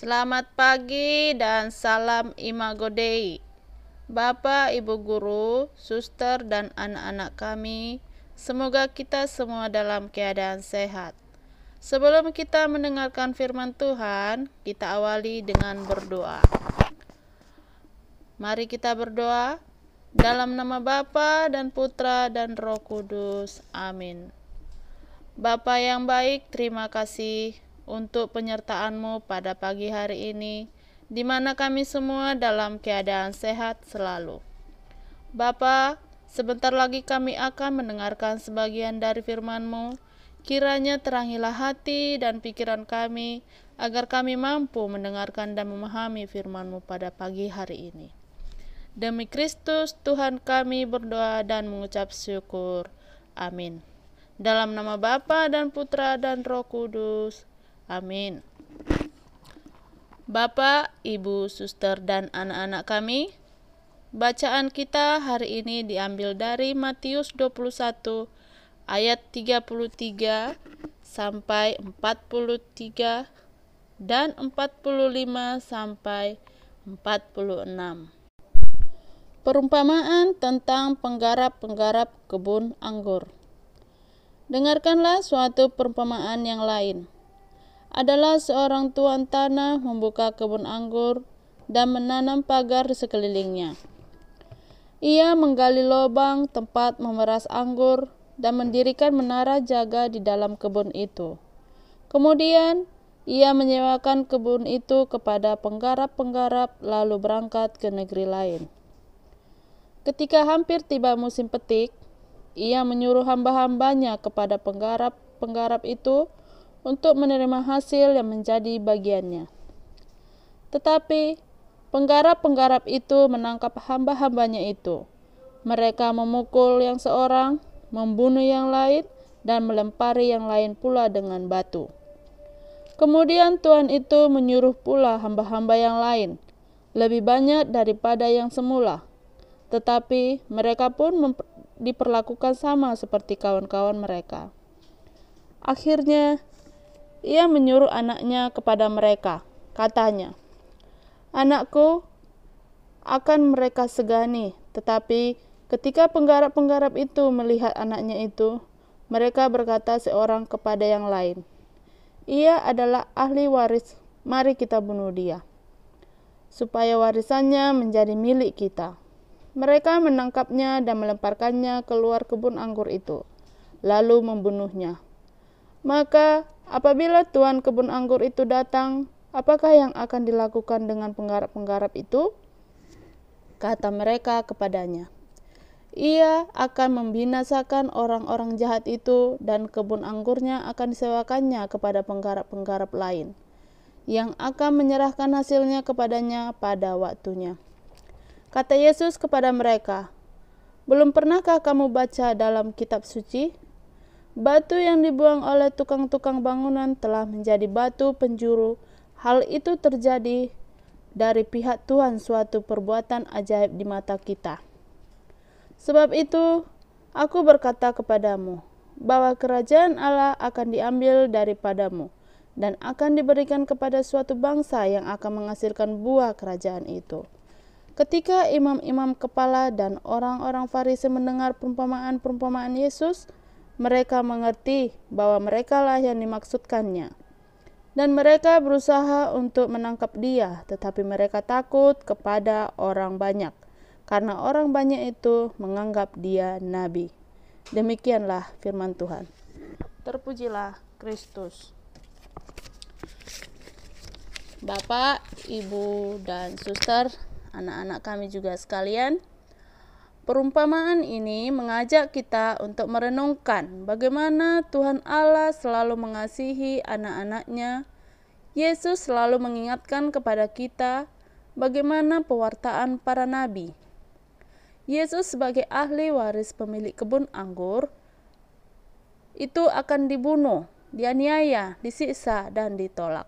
Selamat pagi dan salam Imago Dei. Bapak, Ibu guru, suster, dan anak-anak kami, semoga kita semua dalam keadaan sehat. Sebelum kita mendengarkan firman Tuhan, kita awali dengan berdoa. Mari kita berdoa dalam nama Bapa dan Putra dan Roh Kudus. Amin. Bapa yang baik, terima kasih untuk penyertaan-Mu pada pagi hari ini, di mana kami semua dalam keadaan sehat selalu. Bapa, sebentar lagi kami akan mendengarkan sebagian dari firman-Mu. Kiranya terangilah hati dan pikiran kami, agar kami mampu mendengarkan dan memahami firman-Mu pada pagi hari ini. Demi Kristus Tuhan kami berdoa dan mengucap syukur. Amin. Dalam nama Bapa dan Putra dan Roh Kudus. Amin. Bapak, Ibu, suster, dan anak-anak kami, bacaan kita hari ini diambil dari Matius 21 ayat 33 sampai 43 dan 45 sampai 46. Perumpamaan tentang penggarap-penggarap kebun anggur. Dengarkanlah suatu perumpamaan yang lain. Adalah seorang tuan tanah membuka kebun anggur dan menanam pagar di sekelilingnya. Ia menggali lubang tempat memeras anggur dan mendirikan menara jaga di dalam kebun itu. Kemudian, ia menyewakan kebun itu kepada penggarap-penggarap lalu berangkat ke negeri lain. Ketika hampir tiba musim petik, ia menyuruh hamba-hambanya kepada penggarap-penggarap itu untuk menerima hasil yang menjadi bagiannya. Tetapi penggarap-penggarap itu menangkap hamba-hambanya itu. Mereka memukul yang seorang, membunuh yang lain, dan melempari yang lain pula dengan batu. Kemudian Tuhan itu menyuruh pula hamba-hamba yang lain, lebih banyak daripada yang semula. Tetapi mereka pun diperlakukan sama seperti kawan-kawan mereka. Akhirnya, ia menyuruh anaknya kepada mereka. Katanya, "Anakku akan mereka segani." Tetapi ketika penggarap-penggarap itu melihat anaknya itu, mereka berkata seorang kepada yang lain, "Ia adalah ahli waris, mari kita bunuh dia, supaya warisannya menjadi milik kita." Mereka menangkapnya dan melemparkannya keluar kebun anggur itu, lalu membunuhnya. Maka apabila tuan kebun anggur itu datang, apakah yang akan dilakukan dengan penggarap-penggarap itu? Kata mereka kepadanya, "Ia akan membinasakan orang-orang jahat itu dan kebun anggurnya akan disewakannya kepada penggarap-penggarap lain, yang akan menyerahkan hasilnya kepadanya pada waktunya." Kata Yesus kepada mereka, "Belum pernahkah kamu baca dalam kitab suci? Batu yang dibuang oleh tukang-tukang bangunan telah menjadi batu penjuru. Hal itu terjadi dari pihak Tuhan, suatu perbuatan ajaib di mata kita. Sebab itu, aku berkata kepadamu, bahwa kerajaan Allah akan diambil daripadamu, dan akan diberikan kepada suatu bangsa yang akan menghasilkan buah kerajaan itu." Ketika imam-imam kepala dan orang-orang Farisi mendengar perumpamaan-perumpamaan Yesus, mereka mengerti bahwa merekalah yang dimaksudkannya. Dan mereka berusaha untuk menangkap dia, tetapi mereka takut kepada orang banyak, karena orang banyak itu menganggap dia nabi. Demikianlah firman Tuhan. Terpujilah Kristus. Bapak, Ibu, dan suster, anak-anak kami juga sekalian, perumpamaan ini mengajak kita untuk merenungkan bagaimana Tuhan Allah selalu mengasihi anak-anaknya. Yesus selalu mengingatkan kepada kita bagaimana pewartaan para nabi. Yesus sebagai ahli waris pemilik kebun anggur itu akan dibunuh, dianiaya, disiksa, dan ditolak.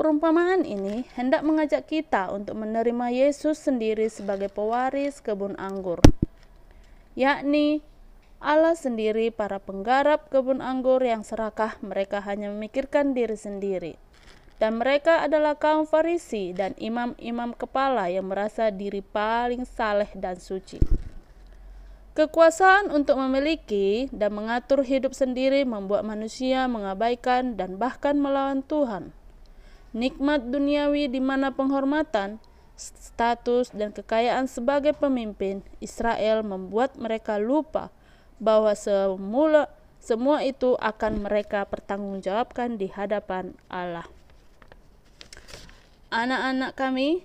Perumpamaan ini hendak mengajak kita untuk menerima Yesus sendiri sebagai pewaris kebun anggur, yakni Allah sendiri, para penggarap kebun anggur yang serakah. Mereka hanya memikirkan diri sendiri. Dan mereka adalah kaum Farisi dan imam-imam kepala yang merasa diri paling saleh dan suci. Kekuasaan untuk memiliki dan mengatur hidup sendiri membuat manusia mengabaikan dan bahkan melawan Tuhan. Nikmat duniawi di mana penghormatan, status, dan kekayaan sebagai pemimpin Israel membuat mereka lupa bahwa semua itu akan mereka pertanggungjawabkan di hadapan Allah. Anak-anak kami,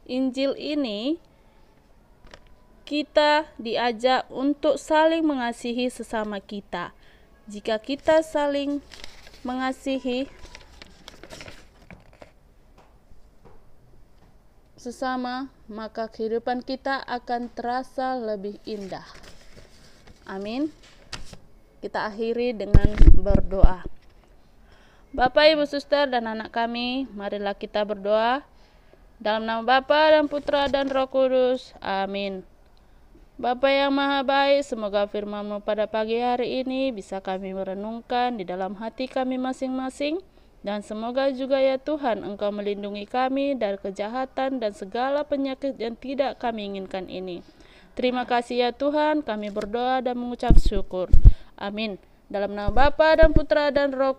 Injil ini kita diajak untuk saling mengasihi sesama kita. Jika kita saling mengasihi sesama, maka kehidupan kita akan terasa lebih indah. Amin. Kita akhiri dengan berdoa. Bapak, Ibu, Suster, dan anak kami, marilah kita berdoa. Dalam nama Bapa dan Putra dan Roh Kudus. Amin. Bapa yang Maha Baik, semoga firman-Mu pada pagi hari ini bisa kami merenungkan di dalam hati kami masing-masing. Dan semoga juga ya Tuhan, Engkau melindungi kami dari kejahatan dan segala penyakit yang tidak kami inginkan ini. Terima kasih ya Tuhan, kami berdoa dan mengucap syukur. Amin. Dalam nama Bapa dan Putra dan Roh